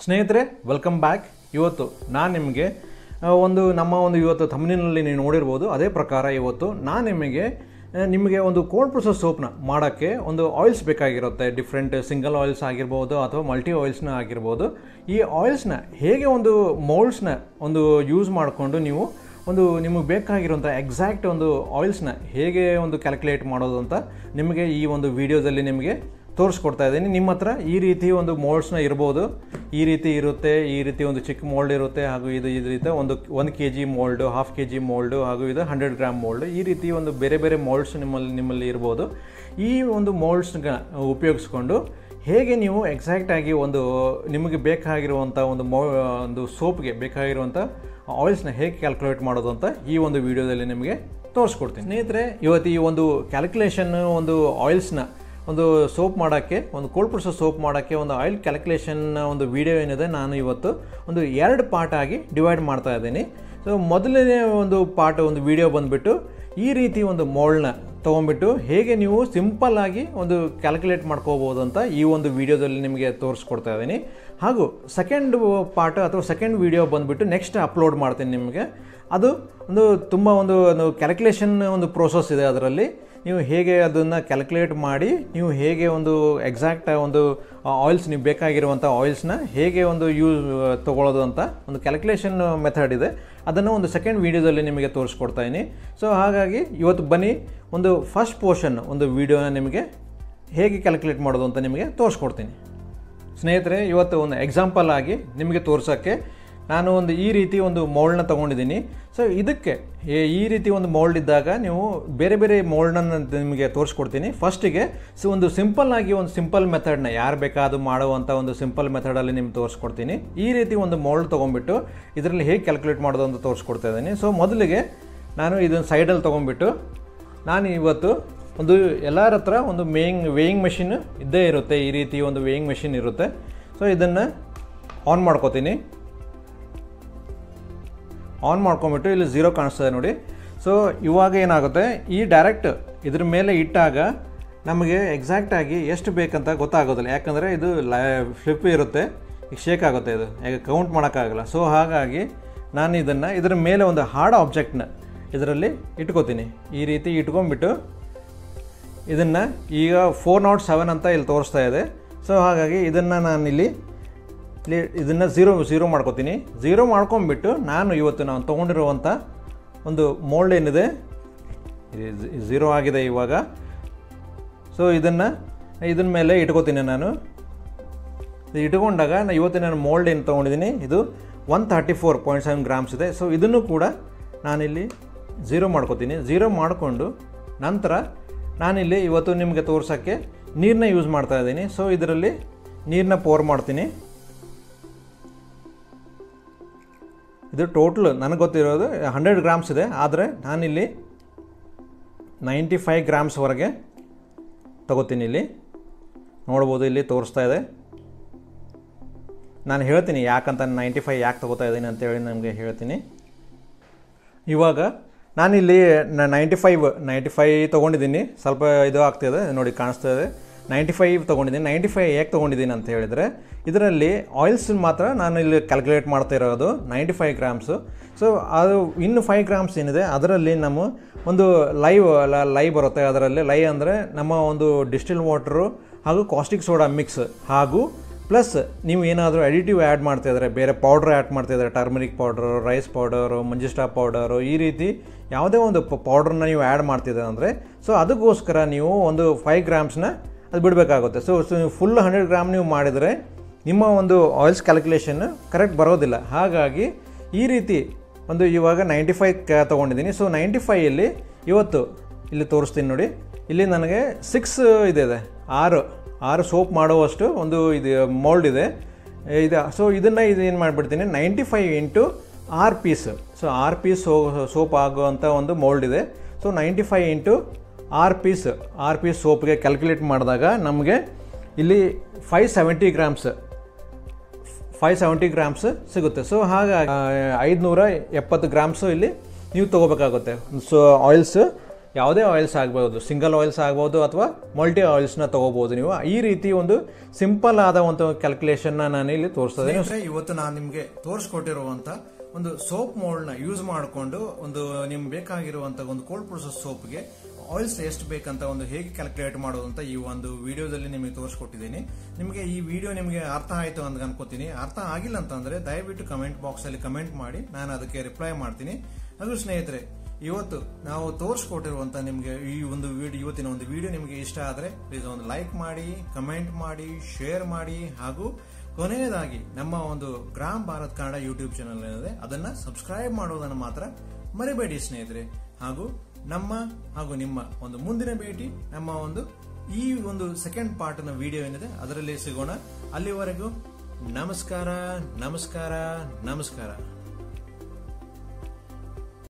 ಸ್ನೇಹಿತರೆ welcome back. ಇವತ್ತು ನಾನು ನಿಮಗೆ ಇವತ್ತು ಥಂಬ್ನೇಲ್ನಲ್ಲಿ ನೀವು ನೋಡಿರ್ಬೋದು. ಅದೇ ಪ್ರಕಾರ ಇವತ್ತು ನಾನು ನಿಮಗೆ ಒಂದು ಕೋಲ್ಡ್ ಪ್ರೊಸೆಸ್ ಸೋಪ್ನ ಮಾಡೋಕ್ಕೆ ಒಂದು ಆಯಿಲ್ಸ್ ಬೇಕಾಗಿರುತ್ತೆ. ಡಿಫ್ರೆಂಟ್ ಸಿಂಗಲ್ ಆಯಿಲ್ಸ್ ಆಗಿರ್ಬೋದು ಅಥವಾ ಮಲ್ಟಿ ಆಯಿಲ್ಸ್ನ ಆಗಿರ್ಬೋದು. ಈ ಆಯಿಲ್ಸ್ನ ಹೇಗೆ ಒಂದು ಮೋಲ್ಡ್ಸ್ನ ಯೂಸ್ ಮಾಡಿಕೊಂಡು ನೀವು ನಿಮಗೆ ಬೇಕಾಗಿರುವಂಥ ಎಕ್ಸಾಕ್ಟ್ ಆಯಿಲ್ಸ್ನ ಹೇಗೆ ಕ್ಯಾಲ್ಕುಲೇಟ್ ಮಾಡೋದು ಅಂತ ನಿಮಗೆ ಈ ವಿಡಿಯೋದಲ್ಲಿ ನಿಮಗೆ ತೋರಿಸ್ಕೊಡ್ತಾ ಇದ್ದೀನಿ. ನಿಮ್ಮ ಹತ್ರ ಈ ರೀತಿ ಮೋಲ್ಡ್ಸ್ನ ಇರ್ಬೋದು. ಈ ರೀತಿ ಇರುತ್ತೆ, ಈ ರೀತಿ ಚಿಕ್ಕ ಮೋಲ್ಡ್ ಇರುತ್ತೆ, ಹಾಗೂ ಇದು ರೀತಿ 1 kg ಮೋಲ್ಡು, 1/2 kg ಮೋಲ್ಡು, ಹಾಗೂ ಇದು 100 ಗ್ರಾಮ್ ಮೋಲ್ಡು. ಈ ರೀತಿ ಬೇರೆ ಬೇರೆ ಮೋಲ್ಡ್ಸ್ ನಿಮ್ಮಲ್ಲಿ ಇರ್ಬೋದು. ಈ ಮೋಲ್ಡ್ಸ್ನ ಉಪಯೋಗಿಸ್ಕೊಂಡು ಹೇಗೆ ನೀವು ಎಕ್ಸಾಕ್ಟಾಗಿ ನಿಮಗೆ ಬೇಕಾಗಿರುವಂಥ ಸೋಪ್ಗೆ ಬೇಕಾಗಿರುವಂಥ ಆಯಿಲ್ಸ್ನ ಹೇಗೆ ಕ್ಯಾಲ್ಕುಲೇಟ್ ಮಾಡೋದು ಅಂತ ಈ ವಿಡಿಯೋದಲ್ಲಿ ನಿಮಗೆ ತೋರಿಸ್ಕೊಡ್ತೀನಿ. ಸ್ನೇಹಿತರೆ, ಇವತ್ತು ಈ ಕ್ಯಾಲ್ಕುಲೇಷನ್ ಆಯಿಲ್ಸ್ನ ಸೋಪ್ ಮಾಡೋಕ್ಕೆ ಕೋಲ್ಡ್ ಪ್ರೊಸೆಸ್ ಸೋಪ್ ಮಾಡೋಕ್ಕೆ ಆಯಿಲ್ ಕ್ಯಾಲ್ಕುಲೇಷನ್ ವಿಡಿಯೋ ಏನಿದೆ ನಾನು ಇವತ್ತು 2 ಪಾರ್ಟ್ ಆಗಿ ಡಿವೈಡ್ ಮಾಡ್ತಾ ಇದ್ದೀನಿ. ಸೊ ಮೊದಲನೇ ಪಾರ್ಟ್ ವಿಡಿಯೋ ಬಂದುಬಿಟ್ಟು ಈ ರೀತಿ ಮೋಲ್ಡ್ನ ತೊಗೊಂಡ್ಬಿಟ್ಟು ಹೇಗೆ ನೀವು ಸಿಂಪಲ್ಲಾಗಿ ಕ್ಯಾಲ್ಕುಲೇಟ್ ಮಾಡ್ಕೋಬೋದು ಅಂತ ಈ ವಿಡಿಯೋದಲ್ಲಿ ನಿಮಗೆ ತೋರಿಸ್ಕೊಡ್ತಾ ಇದ್ದೀನಿ. ಹಾಗೂ ಸೆಕೆಂಡ್ ಪಾರ್ಟ್ ಅಥವಾ ಸೆಕೆಂಡ್ ವಿಡಿಯೋ ಬಂದುಬಿಟ್ಟು ನೆಕ್ಸ್ಟ್ ಅಪ್ಲೋಡ್ ಮಾಡ್ತೀನಿ ನಿಮಗೆ. ಅದು ತುಂಬ ಕ್ಯಾಲ್ಕುಲೇಷನ್ ಪ್ರೋಸೆಸ್ ಇದೆ. ಅದರಲ್ಲಿ ನೀವು ಹೇಗೆ ಅದನ್ನು ಕ್ಯಾಲ್ಕುಲೇಟ್ ಮಾಡಿ ನೀವು ಹೇಗೆ ಎಕ್ಸಾಕ್ಟ್ ಆಯಿಲ್ಸ್ ನೀವು ಬೇಕಾಗಿರುವಂಥ ಆಯಿಲ್ಸ್ನ ಹೇಗೆ ತೊಗೊಳ್ಳೋದು ಅಂತ ಕ್ಯಾಲ್ಕುಲೇಷನ್ ಮೆಥಡ್ ಇದೆ. ಅದನ್ನು ಸೆಕೆಂಡ್ ವಿಡಿಯೋದಲ್ಲಿ ನಿಮಗೆ ತೋರಿಸ್ಕೊಡ್ತಾ ಇದ್ದೀನಿ. ಸೊ ಹಾಗಾಗಿ ಇವತ್ತು ಬನ್ನಿ ಫಸ್ಟ್ ಪೋರ್ಷನ್ ವಿಡಿಯೋನ ನಿಮಗೆ ಹೇಗೆ ಕ್ಯಾಲ್ಕುಲೇಟ್ ಮಾಡೋದು ಅಂತ ನಿಮಗೆ ತೋರಿಸ್ಕೊಡ್ತೀನಿ. ಸ್ನೇಹಿತರೆ, ಇವತ್ತು ಎಕ್ಸಾಂಪಲ್ ಆಗಿ ನಿಮಗೆ ತೋರ್ಸೋಕ್ಕೆ ನಾನು ಈ ರೀತಿ ಮೋಲ್ಡ್ನ ತೊಗೊಂಡಿದ್ದೀನಿ. ಸೊ ಇದಕ್ಕೆ ಈ ರೀತಿ ಮೋಲ್ಡ್ ಇದ್ದಾಗ ನೀವು ಬೇರೆ ಬೇರೆ ಮೋಲ್ಡನ್ನು ನಿಮಗೆ ತೋರಿಸ್ಕೊಡ್ತೀನಿ. ಫಸ್ಟಿಗೆ ಸಿಂಪಲ್ಲಾಗಿ ಸಿಂಪಲ್ ಮೆಥಡ್ನ ಯಾರು ಬೇಕಾದರೂ ಮಾಡುವಂಥ ಸಿಂಪಲ್ ಮೆಥಡಲ್ಲಿ ನಿಮ್ಗೆ ತೋರಿಸ್ಕೊಡ್ತೀನಿ. ಈ ರೀತಿ ಮೋಲ್ಡ್ ತೊಗೊಂಡ್ಬಿಟ್ಟು ಇದರಲ್ಲಿ ಹೇಗೆ ಕ್ಯಾಲ್ಕುಲೇಟ್ ಮಾಡೋದು ಅಂತ ತೋರಿಸ್ಕೊಡ್ತಾ ಇದ್ದೀನಿ. ಸೊ ಮೊದಲಿಗೆ ನಾನು ಇದನ್ನು ಸೈಡಲ್ಲಿ ತೊಗೊಂಡ್ಬಿಟ್ಟು ನಾನು ಇವತ್ತು ಎಲ್ಲರ ಹತ್ರ ವೇಯಿಂಗ್ ಮೆಷಿನ್ ಇದ್ದೇ ಇರುತ್ತೆ. ಈ ರೀತಿ ವೇಯಿಂಗ್ ಮೆಷಿನ್ ಇರುತ್ತೆ. ಸೊ ಇದನ್ನು ಆನ್ ಮಾಡ್ಕೋತೀನಿ. ಆನ್ ಮಾಡ್ಕೊಂಬಿಟ್ಟು ಇಲ್ಲಿ 0 ಕಾಣಿಸ್ತದೆ ನೋಡಿ. ಸೊ ಇವಾಗ ಏನಾಗುತ್ತೆ, ಈ ಡೈರೆಕ್ಟ್ ಇದ್ರ ಮೇಲೆ ಇಟ್ಟಾಗ ನಮಗೆ ಎಕ್ಸಾಕ್ಟಾಗಿ ಎಷ್ಟು ಬೇಕಂತ ಗೊತ್ತಾಗೋದಿಲ್ಲ. ಯಾಕಂದರೆ ಇದು ಫ್ಲಿಪ್ ಇರುತ್ತೆ, ಈಗ ಶೇಕ್ ಆಗುತ್ತೆ, ಇದು ಈಗ ಕೌಂಟ್ ಮಾಡೋಕ್ಕಾಗಲ್ಲ. ಸೊ ಹಾಗಾಗಿ ನಾನು ಇದರ ಮೇಲೆ ಹಾರ್ಡ್ ಆಬ್ಜೆಕ್ಟ್ನ ಇದರಲ್ಲಿ ಇಟ್ಕೋತೀನಿ. ಈ ರೀತಿ ಇಟ್ಕೊಂಡ್ಬಿಟ್ಟು ಇದನ್ನು ಈಗ 407 ಅಂತ ಇಲ್ಲಿ ತೋರಿಸ್ತಾ ಇದೆ. ಸೊ ಹಾಗಾಗಿ ಇದನ್ನು ನಾನಿಲ್ಲಿ ಇದನ್ನು 0 ಮಾಡ್ಕೋತೀನಿ. 0 ಮಾಡ್ಕೊಂಬಿಟ್ಟು ನಾನು ತೊಗೊಂಡಿರುವಂಥ ಮೋಲ್ಡ್ ಏನಿದೆ 0 ಆಗಿದೆ ಇವಾಗ. ಸೊ ಇದನ್ನ ಮೇಲೆ ಇಟ್ಕೋತೀನಿ. ನಾನು ಇಟ್ಕೊಂಡಾಗ ನಾನು ಮೋಲ್ಡ್ ಏನು ತೊಗೊಂಡಿದ್ದೀನಿ ಇದು 134.7 ಗ್ರಾಮ್ಸ್ ಇದೆ. ಸೊ ಇದನ್ನು ಕೂಡ ನಾನಿಲ್ಲಿ 0 ಮಾಡ್ಕೋತೀನಿ. 0 ಮಾಡಿಕೊಂಡು ನಂತರ ನಾನಿಲ್ಲಿ ನಿಮಗೆ ತೋರ್ಸೋಕ್ಕೆ ನೀರನ್ನ ಯೂಸ್ ಮಾಡ್ತಾ ಇದ್ದೀನಿ. ಸೊ ಇದರಲ್ಲಿ ನೀರನ್ನ ಪೋರ್ ಮಾಡ್ತೀನಿ. ಇದು ಟೋಟಲ್ ನನಗೆ ಗೊತ್ತಿರೋದು 100 ಗ್ರಾಮ್ಸ್ ಇದೆ. ಆದರೆ ನಾನಿಲ್ಲಿ 95 ಗ್ರಾಮ್ಸ್ವರೆಗೆ ತಗೋತೀನಿ. ಇಲ್ಲಿ ನೋಡ್ಬೋದು, ಇಲ್ಲಿ ತೋರಿಸ್ತಾ ಇದೆ. ನಾನು ಹೇಳ್ತೀನಿ ಯಾಕಂತ 95 ಯಾಕೆ ತೊಗೋತಾ ಇದ್ದೀನಿ ಅಂತೇಳಿ ನಮಗೆ ಹೇಳ್ತೀನಿ. ಇವಾಗ ನಾನಿಲ್ಲಿ 95 ತೊಗೊಂಡಿದ್ದೀನಿ. ಸ್ವಲ್ಪ ಇದು ಆಗ್ತಿದೆ ನೋಡಿ, ಕಾಣಿಸ್ತಾ ಇದೆ. 95 ತೊಗೊಂಡಿದ್ದೀನಿ. 95 ಯಾಕೆ ತೊಗೊಂಡಿದ್ದೀನಿ ಅಂತ ಹೇಳಿದರೆ ಇದರಲ್ಲಿ ಆಯಿಲ್ಸ್ ಮಾತ್ರ ನಾನು ಇಲ್ಲಿ ಕ್ಯಾಲ್ಕುಲೇಟ್ ಮಾಡ್ತಾ ಇರೋದು 95 ಗ್ರಾಮ್ಸು. ಸೊ ಅದು ಇನ್ನು 5 ಗ್ರಾಮ್ಸ್ ಏನಿದೆ ಅದರಲ್ಲಿ ನಮ್ಮ ಲೈ ಬರುತ್ತೆ. ಅದರಲ್ಲಿ ಲೈ ಅಂದರೆ ನಮ್ಮ ಡಿಸ್ಟಿಲ್ ವಾಟ್ರು ಹಾಗೂ ಕಾಸ್ಟಿಕ್ ಸೋಡಾ ಮಿಕ್ಸ್, ಹಾಗೂ ಪ್ಲಸ್ ನೀವು ಏನಾದರೂ ಅಡಿಟಿವ್ ಆ್ಯಡ್ ಮಾಡ್ತಾಯಿದ್ರೆ, ಬೇರೆ ಪೌಡ್ರ್ ಆ್ಯಡ್ ಮಾಡ್ತಾಯಿದ್ರೆ, turmeric powder, rice powder, manjistha powder, ಈ ರೀತಿ ಯಾವುದೇ ಪೌಡ್ರನ್ನ ನೀವು ಆ್ಯಡ್ ಮಾಡ್ತಿದ್ದಾರೆ ಅಂದರೆ ಸೊ ಅದಕ್ಕೋಸ್ಕರ ನೀವು 5 ಗ್ರಾಮ್ಸ್ನ ಅದು ಬಿಡಬೇಕಾಗುತ್ತೆ. ಸೊ ನೀವು ಫುಲ್ 100 ಗ್ರಾಮ್ ನೀವು ಮಾಡಿದರೆ ನಿಮ್ಮ ಆಯಿಲ್ಸ್ ಕ್ಯಾಲ್ಕುಲೇಷನ್ ಕರೆಕ್ಟ್ ಬರೋದಿಲ್ಲ. ಹಾಗಾಗಿ ಈ ರೀತಿ ಇವಾಗ 95 ತೊಗೊಂಡಿದ್ದೀನಿ. ಸೊ 95ಯಲ್ಲಿ ಇಲ್ಲಿ ತೋರಿಸ್ತೀನಿ ನೋಡಿ. ಇಲ್ಲಿ ನನಗೆ 6 ಇದೆ, 6 ಸೋಪ್ ಮಾಡುವಷ್ಟು ಇದು ಮೋಲ್ಡ್ ಇದೆ. ಸೊ ಇದನ್ನು ಏನು ಮಾಡಿಬಿಡ್ತೀನಿ, 95 into 6 piece. So 6 piece soap ಆಗುವಂಥ ಮೋಲ್ಡ್ ಇದೆ. ಸೊ 95 ಇಂಟು 6 ಪೀಸ್ ಸೋಪ್ಗೆ ಕ್ಯಾಲ್ಕುಲೇಟ್ ಮಾಡಿದಾಗ ನಮಗೆ ಇಲ್ಲಿ 570 ಗ್ರಾಮ್ಸ್ ಸಿಗುತ್ತೆ. ಸೊ ಹಾಗಾಗಿ 570 ಗ್ರಾಮ್ಸು ಇಲ್ಲಿ ನೀವು ತೊಗೋಬೇಕಾಗುತ್ತೆ. ಸೊ ಆಯಿಲ್ಸ್ ಯಾವುದೇ ಆಯಿಲ್ಸ್ ಆಗ್ಬೋದು, ಸಿಂಗಲ್ ಆಯಿಲ್ಸ್ ಆಗ್ಬೋದು ಅಥವಾ ಮಲ್ಟಿ ಆಯಿಲ್ಸ್ನ ತಗೋಬಹುದು ನೀವು. ಈ ರೀತಿ ಒಂದು ಸಿಂಪಲ್ ಆದ ಒಂದು ಕ್ಯಾಲ್ಕುಲೇಷನ್ ನಾನು ಇಲ್ಲಿ ತೋರಿಸ್ತಾ ಇದ್ದೀನಿ. ಇವತ್ತು ನಾನು ನಿಮಗೆ ತೋರಿಸ್ಕೊಟ್ಟಿರುವಂತ ಒಂದು ಸೋಪ್ ಮೋಲ್ಡ್ ನ ಯೂಸ್ ಮಾಡಿಕೊಂಡು ಒಂದು ನಿಮ್ಗೆ ಬೇಕಾಗಿರುವಂತಹ ಒಂದು ಕೋಲ್ಡ್ ಪ್ರೊಸೆಸ್ ಸೋಪ್ಗೆ ಆಯಿಲ್ಸ್ ಎಷ್ಟು ಬೇಕಂತ ಒಂದು ಹೇಗೆ ಕ್ಯಾಲ್ಕುಲೇಟ್ ಮಾಡೋದು ಅಂತ ಈ ಒಂದು ವಿಡಿಯೋದಲ್ಲಿ ನಿಮಗೆ ತೋರಿಸ್ಕೊಟ್ಟಿದ್ದೀನಿ. ನಿಮಗೆ ಈ ವಿಡಿಯೋ ನಿಮಗೆ ಅರ್ಥ ಆಯ್ತು ಅಂತ ಅನ್ಕೋತೀನಿ. ಅರ್ಥ ಆಗಿಲ್ಲ ಅಂತಂದ್ರೆ ದಯವಿಟ್ಟು ಕಮೆಂಟ್ ಬಾಕ್ಸ್ ಅಲ್ಲಿ ಕಮೆಂಟ್ ಮಾಡಿ, ನಾನು ಅದಕ್ಕೆ ರಿಪ್ಲೈ ಮಾಡ್ತೀನಿ. ಅದು ಸ್ನೇಹಿತರೆ, ಇವತ್ತು ನಾವು ತೋರಿಸ್ಕೊಟ್ಟಿರುವಂತ ನಿಮಗೆ ಈ ಒಂದು ಇವತ್ತಿನ ಒಂದು ವಿಡಿಯೋ ನಿಮಗೆ ಇಷ್ಟ ಆದ್ರೆ ಪ್ಲೀಸ್ ಒಂದು ಲೈಕ್ ಮಾಡಿ, ಕಮೆಂಟ್ ಮಾಡಿ, ಶೇರ್ ಮಾಡಿ, ಹಾಗೂ ಕೊನೆಯದಾಗಿ ನಮ್ಮ ಒಂದು gram Bharat Kannada YouTube channel ಏನಿದೆ ಅದನ್ನ ಸಬ್ಸ್ಕ್ರೈಬ್ ಮಾಡೋದನ್ನು ಮಾತ್ರ ಮರಿಬೇಡಿ ಸ್ನೇಹಿತರೆ. ಹಾಗೂ ನಿಮ್ಮ ಒಂದು ಮುಂದಿನ ಭೇಟಿ ನಮ್ಮ ಒಂದು ಈ ಒಂದು ಸೆಕೆಂಡ್ ಪಾರ್ಟ್ ನ ವಿಡಿಯೋ ಏನಿದೆ ಅದರಲ್ಲಿ ಸಿಗೋಣ. ಅಲ್ಲಿವರೆಗೂ ನಮಸ್ಕಾರ.